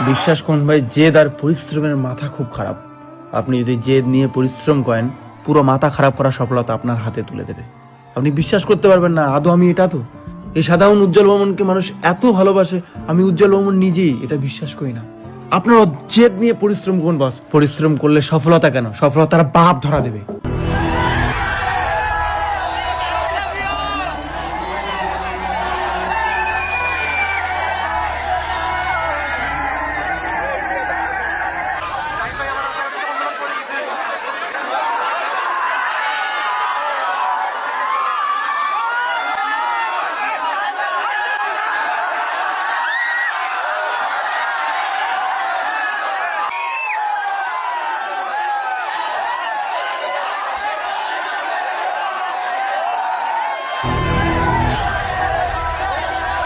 বিশ্বাস করুন ভাই, জেদ আর পরিশ্রমের মাথা খুব খারাপ। আপনি যদি জেদ নিয়ে পরিশ্রম করেন, পুরো মাথা খারাপ করা সফলতা আপনার হাতে তুলে দেবে। আপনি বিশ্বাস করতে পারবেন না, আদৌ আমি এটা তো এই সাধারণ উজ্জ্বল বর্মনকে মানুষ এত ভালোবাসে, আমি উজ্জ্বল বর্মন নিজেই এটা বিশ্বাস করি না। আপনারা জেদ নিয়ে পরিশ্রম করুন বস, পরিশ্রম করলে সফলতা কেন, সফলতার বাপ ধরা দেবে।